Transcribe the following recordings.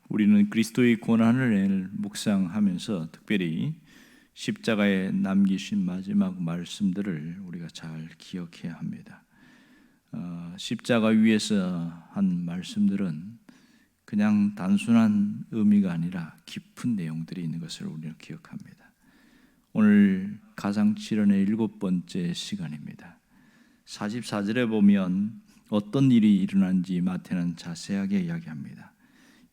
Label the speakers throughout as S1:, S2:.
S1: 우리는 그리스도의 고난을 묵상하면서 특별히 십자가에 남기신 마지막 말씀들을 우리가 잘 기억해야 합니다. 십자가 위에서 한 말씀들은 그냥 단순한 의미가 아니라 깊은 내용들이 있는 것을 우리는 기억합니다. 오늘 가상칠언의 7번째 시간입니다. 44절에 보면 어떤 일이 일어난지 마태는 자세하게 이야기합니다.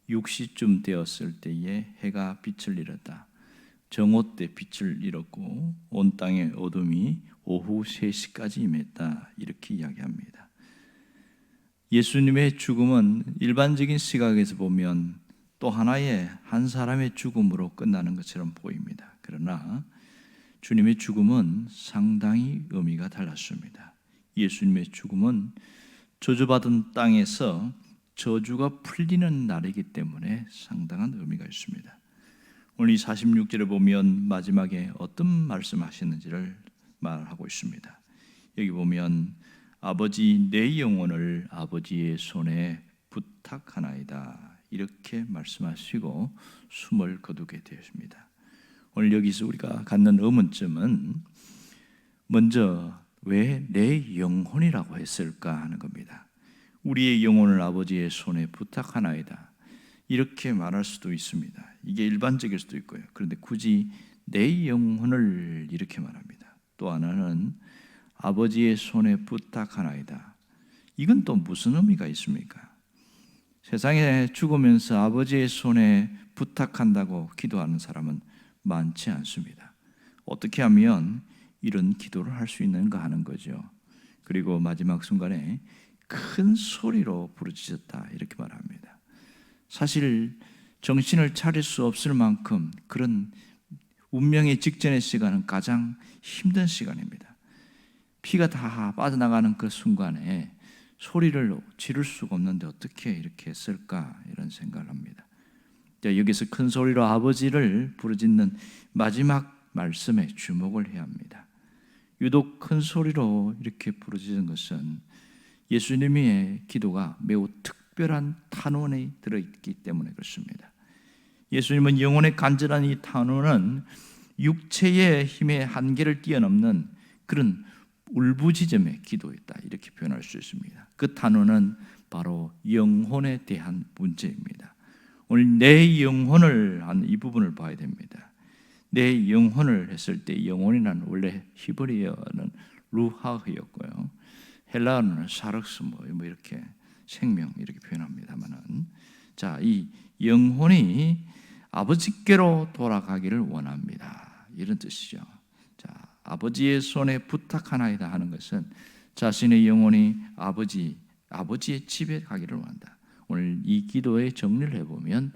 S1: 6시쯤 되었을 때에 해가 빛을 잃었다. 정오 때 빛을 잃었고 온 땅의 어둠이 오후 3시까지 임했다. 이렇게 이야기합니다. 예수님의 죽음은 일반적인 시각에서 보면 또 하나의 한 사람의 죽음으로 끝나는 것처럼 보입니다. 그러나 주님의 죽음은 상당히 의미가 달랐습니다. 예수님의 죽음은 저주받은 땅에서 저주가 풀리는 날이기 때문에 상당한 의미가 있습니다. 오늘 이 46절에 보면 마지막에 어떤 말씀하시는지를 말하고 있습니다. 여기 보면 아버지 내 영혼을 아버지의 손에 부탁하나이다 이렇게 말씀하시고 숨을 거두게 되었습니다. 오늘 여기서 우리가 갖는 의문점은 먼저 왜 내 영혼이라고 했을까 하는 겁니다. 우리의 영혼을 아버지의 손에 부탁하나이다 이렇게 말할 수도 있습니다. 이게 일반적일 수도 있고요. 그런데 굳이 내 영혼을 이렇게 말합니다. 또 하나는 아버지의 손에 부탁하나이다. 이건 또 무슨 의미가 있습니까? 세상에 죽으면서 아버지의 손에 부탁한다고 기도하는 사람은 많지 않습니다. 어떻게 하면 이런 기도를 할 수 있는가 하는 거죠. 그리고 마지막 순간에 큰 소리로 부르짖었다 이렇게 말합니다. 사실 정신을 차릴 수 없을 만큼 그런 운명의 직전의 시간은 가장 힘든 시간입니다. 피가 다 빠져나가는 그 순간에 소리를 지를 수가 없는데 어떻게 이렇게 했을까 이런 생각을 합니다. 여기서 큰 소리로 아버지를 부르짖는 마지막 말씀에 주목을 해야 합니다. 유독 큰 소리로 이렇게 부르짖은 것은 예수님의 기도가 매우 특별한 탄원이 들어있기 때문에 그렇습니다. 예수님은 영혼의 간절한 이 탄원은 육체의 힘의 한계를 뛰어넘는 그런 울부짖음의 기도였다 이렇게 표현할 수 있습니다. 그 탄원은 바로 영혼에 대한 문제입니다. 오늘 내 영혼을 한 이 부분을 봐야 됩니다. 내 영혼을 했을 때 영혼이란 원래 히브리어는 루하흐였고요. 헬라어는 사르스 뭐 이렇게 생명 이렇게 표현합니다만은 자, 이 영혼이 아버지께로 돌아가기를 원합니다. 이런 뜻이죠. 자, 아버지의 손에 부탁하나이다 하는 것은 자신의 영혼이 아버지의 집에 가기를 원한다. 오늘 이 기도의 정리를 해보면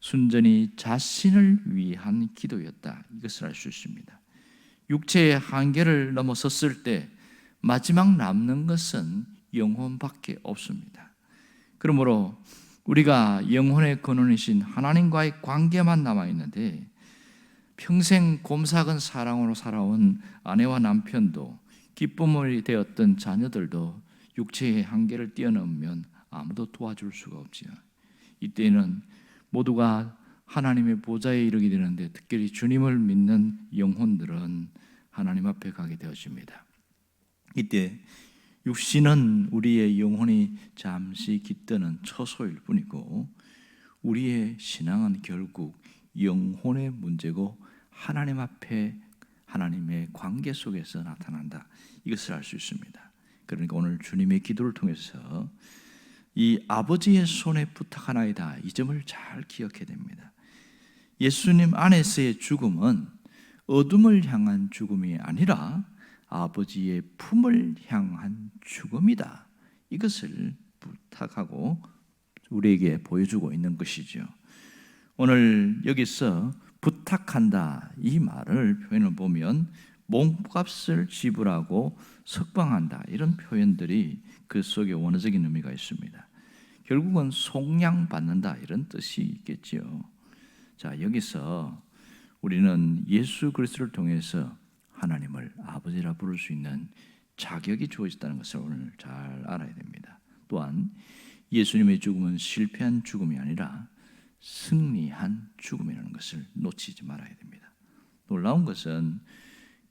S1: 순전히 자신을 위한 기도였다. 이것을 알 수 있습니다. 육체의 한계를 넘어섰을 때 마지막 남는 것은 영혼밖에 없습니다. 그러므로 우리가 영혼의 근원이신 하나님과의 관계만 남아있는데 평생 곰삭은 사랑으로 살아온 아내와 남편도 기쁨이 되었던 자녀들도 육체의 한계를 뛰어넘으면 아무도 도와줄 수가 없지요. 이때는 모두가 하나님의 보좌에 이르게 되는데 특별히 주님을 믿는 영혼들은 하나님 앞에 가게 되어집니다. 이때 육신은 우리의 영혼이 잠시 깃드는 처소일 뿐이고 우리의 신앙은 결국 영혼의 문제고 하나님 앞에 하나님의 관계 속에서 나타난다. 이것을 알 수 있습니다. 그러니까 오늘 주님의 기도를 통해서 이 아버지의 손에 부탁하나이다 이 점을 잘 기억해야 됩니다. 예수님 안에서의 죽음은 어둠을 향한 죽음이 아니라 아버지의 품을 향한 죽음이다. 이것을 부탁하고 우리에게 보여주고 있는 것이죠. 오늘 여기서 부탁한다 이 말을 표현을 보면 몸값을 지불하고 석방한다 이런 표현들이 그 속에 원어적인 의미가 있습니다. 결국은 속량받는다 이런 뜻이 있겠죠. 자, 여기서 우리는 예수 그리스도를 통해서 하나님을 아버지라 부를 수 있는 자격이 주어졌다는 것을 오늘 잘 알아야 됩니다. 또한 예수님의 죽음은 실패한 죽음이 아니라 승리한 죽음이라는 것을 놓치지 말아야 됩니다. 놀라운 것은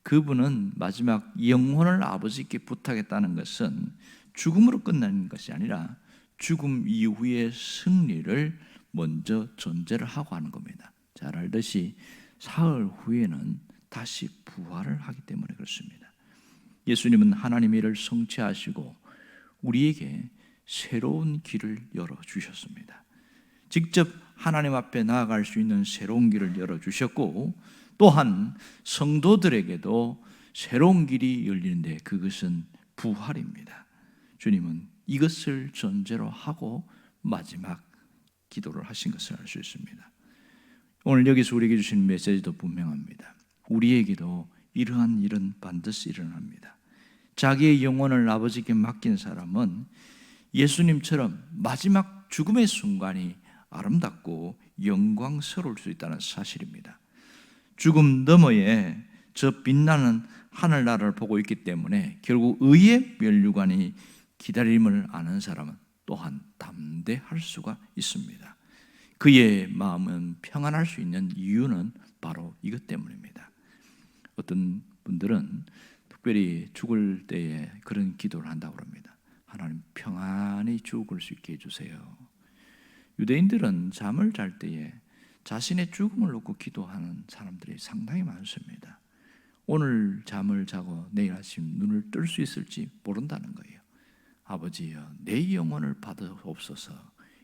S1: 그분은 마지막 영혼을 아버지께 부탁했다는 것은 죽음으로 끝나는 것이 아니라 죽음 이후의 승리를 먼저 전제를 하고 하는 겁니다. 잘 알듯이 사흘 후에는 다시 부활을 하기 때문에 그렇습니다. 예수님은 하나님의 일을 성취하시고 우리에게 새로운 길을 열어주셨습니다. 직접 하나님 앞에 나아갈 수 있는 새로운 길을 열어주셨고 또한 성도들에게도 새로운 길이 열리는데 그것은 부활입니다. 주님은 이것을 전제로 하고 마지막 기도를 하신 것을 알 수 있습니다. 오늘 여기서 우리에게 주신 메시지도 분명합니다. 우리에게도 이러한 일은 반드시 일어납니다. 자기의 영혼을 아버지께 맡긴 사람은 예수님처럼 마지막 죽음의 순간이 아름답고 영광스러울 수 있다는 사실입니다. 죽음 너머에 저 빛나는 하늘나라를 보고 있기 때문에 결국 의의 면류관이 기다림을 아는 사람은 또한 담대할 수가 있습니다. 그의 마음은 평안할 수 있는 이유는 바로 이것 때문입니다. 어떤 분들은 특별히 죽을 때에 그런 기도를 한다고 합니다. 하나님 평안히 죽을 수 있게 해주세요. 유대인들은 잠을 잘 때에 자신의 죽음을 놓고 기도하는 사람들이 상당히 많습니다. 오늘 잠을 자고 내일 아침 눈을 뜰 수 있을지 모른다는 거예요. 아버지여 내 영혼을 받으옵소서,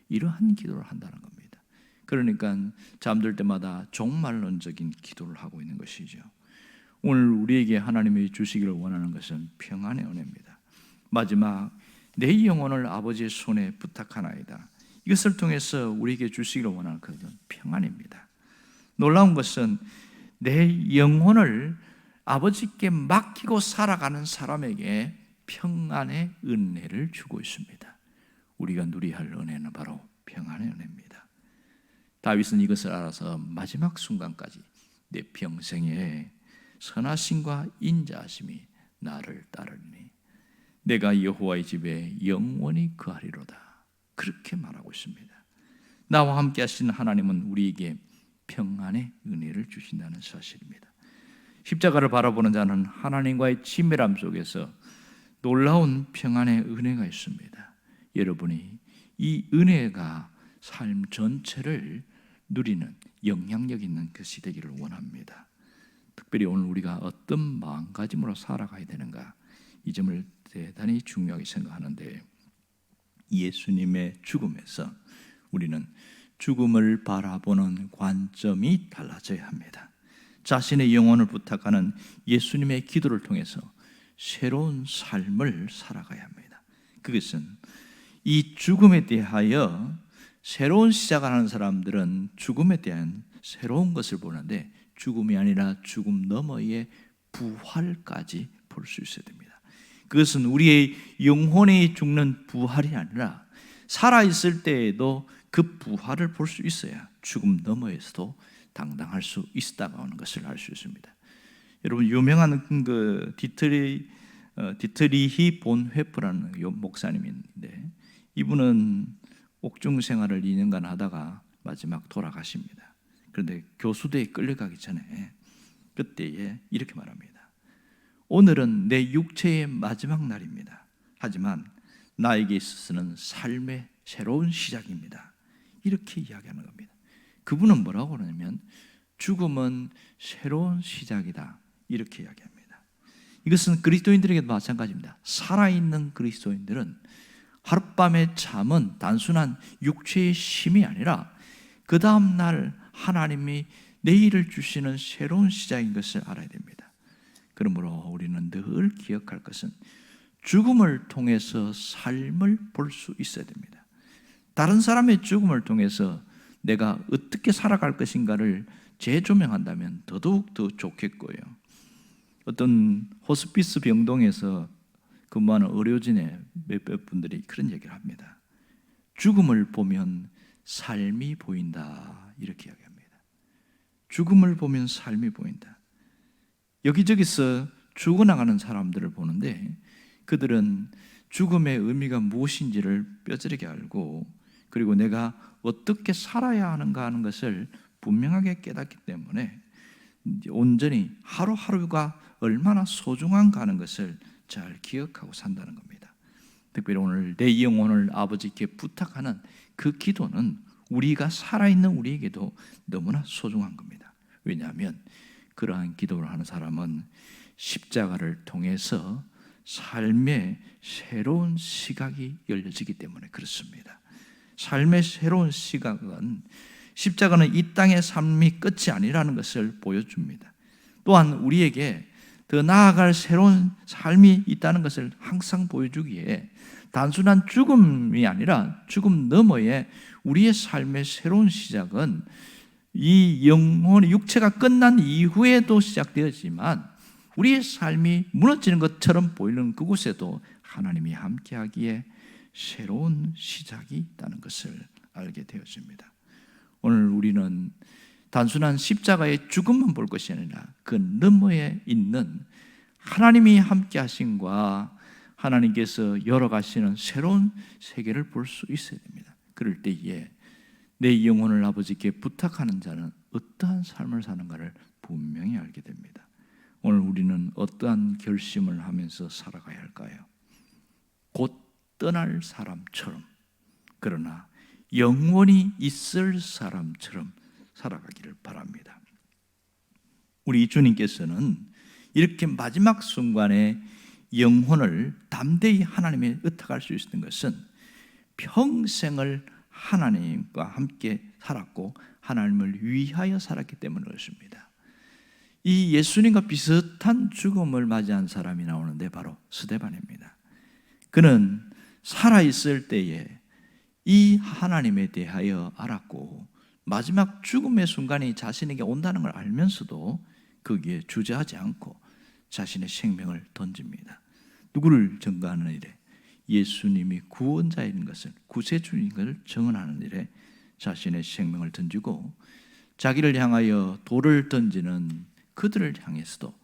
S1: 이러한 기도를 한다는 겁니다. 그러니까 잠들 때마다 종말론적인 기도를 하고 있는 것이죠. 오늘 우리에게 하나님이 주시기를 원하는 것은 평안의 은혜입니다. 마지막 내 영혼을 아버지의 손에 부탁하나이다. 이것을 통해서 우리에게 주시기를 원하는 것은 평안입니다. 놀라운 것은 내 영혼을 아버지께 맡기고 살아가는 사람에게 평안의 은혜를 주고 있습니다. 우리가 누려야 할 은혜는 바로 평안의 은혜입니다. 다윗은 이것을 알아서 마지막 순간까지 내 평생에 선하심과 인자하심이 나를 따르니 내가 여호와의 집에 영원히 거하리로다, 그렇게 말하고 있습니다. 나와 함께 하시는 하나님은 우리에게 평안의 은혜를 주신다는 사실입니다. 십자가를 바라보는 자는 하나님과의 친밀함 속에서 놀라운 평안의 은혜가 있습니다. 여러분이 이 은혜가 삶 전체를 누리는 영향력 있는 것이 되기를 원합니다. 특별히 오늘 우리가 어떤 마음가짐으로 살아가야 되는가, 이 점을 대단히 중요하게 생각하는데, 예수님의 죽음에서 우리는 죽음을 바라보는 관점이 달라져야 합니다. 자신의 영혼을 부탁하는 예수님의 기도를 통해서 새로운 삶을 살아가야 합니다. 그것은 이 죽음에 대하여 새로운 시작을 하는 사람들은 죽음에 대한 새로운 것을 보는데 죽음이 아니라 죽음 너머의 부활까지 볼 수 있어야 됩니다. 그것은 우리의 영혼이 죽는 부활이 아니라 살아있을 때에도 그 부활을 볼 수 있어야 죽음 너머에서도 당당할 수 있다는 것을 알 수 있습니다. 여러분 유명한 그 디트리히 본 회프라는 목사님인데 이분은 옥중 생활을 2년간 하다가 마지막 돌아가십니다. 그런데 교수대에 끌려가기 전에 그때에 이렇게 말합니다. 오늘은 내 육체의 마지막 날입니다. 하지만 나에게 있어서는 삶의 새로운 시작입니다. 이렇게 이야기하는 겁니다. 그분은 뭐라고 그러냐면 죽음은 새로운 시작이다, 이렇게 이야기합니다. 이것은 그리스도인들에게도 마찬가지입니다. 살아있는 그리스도인들은 하룻밤의 잠은 단순한 육체의 쉼이 아니라 그 다음 날 하나님이 내일을 주시는 새로운 시작인 것을 알아야 됩니다. 그러므로 우리는 늘 기억할 것은 죽음을 통해서 삶을 볼 수 있어야 됩니다. 다른 사람의 죽음을 통해서 내가 어떻게 살아갈 것인가를 재조명한다면 더더욱 더 좋겠고요. 어떤 호스피스 병동에서 근무하는 의료진의 몇몇 분들이 그런 얘기를 합니다. 죽음을 보면 삶이 보인다, 이렇게 이야기합니다. 죽음을 보면 삶이 보인다. 여기저기서 죽어나가는 사람들을 보는데 그들은 죽음의 의미가 무엇인지를 뼈저리게 알고 그리고 내가 어떻게 살아야 하는가 하는 것을 분명하게 깨닫기 때문에 온전히 하루하루가 얼마나 소중한가 하는 것을 잘 기억하고 산다는 겁니다. 특별히 오늘 내 영혼을 아버지께 부탁하는 그 기도는 우리가 살아있는 우리에게도 너무나 소중한 겁니다. 왜냐하면 그러한 기도를 하는 사람은 십자가를 통해서 삶의 새로운 시각이 열려지기 때문에 그렇습니다. 삶의 새로운 시각은 십자가는 이 땅의 삶이 끝이 아니라는 것을 보여줍니다. 또한 우리에게 더 나아갈 새로운 삶이 있다는 것을 항상 보여주기에 단순한 죽음이 아니라 죽음 너머에 우리의 삶의 새로운 시작은 이 영혼의 육체가 끝난 이후에도 시작되었지만 우리의 삶이 무너지는 것처럼 보이는 그곳에도 하나님이 함께하기에 새로운 시작이 있다는 것을 알게 되었습니다. 오늘 우리는 단순한 십자가의 죽음만 볼 것이 아니라 그 너머에 있는 하나님이 함께 하심과 하나님께서 열어가시는 새로운 세계를 볼 수 있어야 됩니다. 그럴 때에 내 영혼을 아버지께 부탁하는 자는 어떠한 삶을 사는가를 분명히 알게 됩니다. 오늘 우리는 어떠한 결심을 하면서 살아가야 할까요? 곧 떠날 사람처럼, 그러나 영원히 있을 사람처럼 살아가기를 바랍니다. 우리 주님께서는 이렇게 마지막 순간에 영혼을 담대히 하나님에 의탁할 수 있었던 것은 평생을 하나님과 함께 살았고 하나님을 위하여 살았기 때문에 그렇습니다. 이 예수님과 비슷한 죽음을 맞이한 사람이 나오는데 바로 스데반입니다. 그는 살아있을 때에 이 하나님에 대하여 알았고 마지막 죽음의 순간이 자신에게 온다는 걸 알면서도 거기에 주저하지 않고 자신의 생명을 던집니다. 누구를 증거하는 일에? 예수님이 구원자인 것을, 구세주인 것을 증언하는 일에 자신의 생명을 던지고 자기를 향하여 돌을 던지는 그들을 향해서도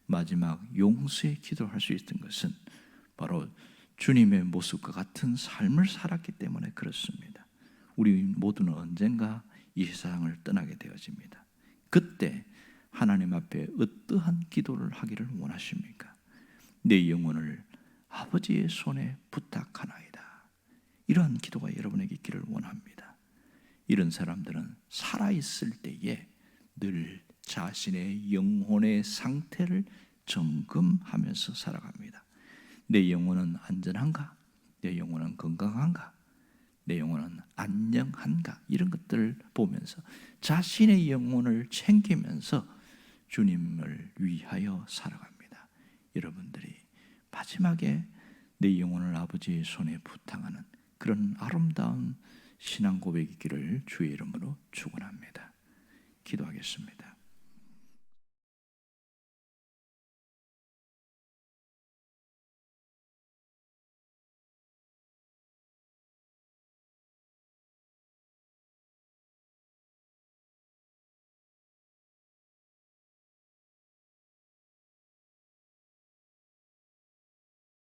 S1: 마지막 용서의 기도를 할 수 있던 것은 바로 주님의 모습과 같은 삶을 살았기 때문에 그렇습니다. 우리 모두는 언젠가 이 세상을 떠나게 되어집니다. 그때 하나님 앞에 어떠한 기도를 하기를 원하십니까? 내 영혼을 아버지의 손에 부탁하나이다. 이러한 기도가 여러분에게 있기를 원합니다. 이런 사람들은 살아있을 때에 늘 자신의 영혼의 상태를 점검하면서 살아갑니다. 내 영혼은 안전한가? 내 영혼은 건강한가? 내 영혼은 안녕한가? 이런 것들을 보면서 자신의 영혼을 챙기면서 주님을 위하여 살아갑니다. 여러분들이 마지막에 내 영혼을 아버지의 손에 부탁하는 그런 아름다운 신앙 고백이 있기를 주의 이름으로 축원합니다. 기도하겠습니다.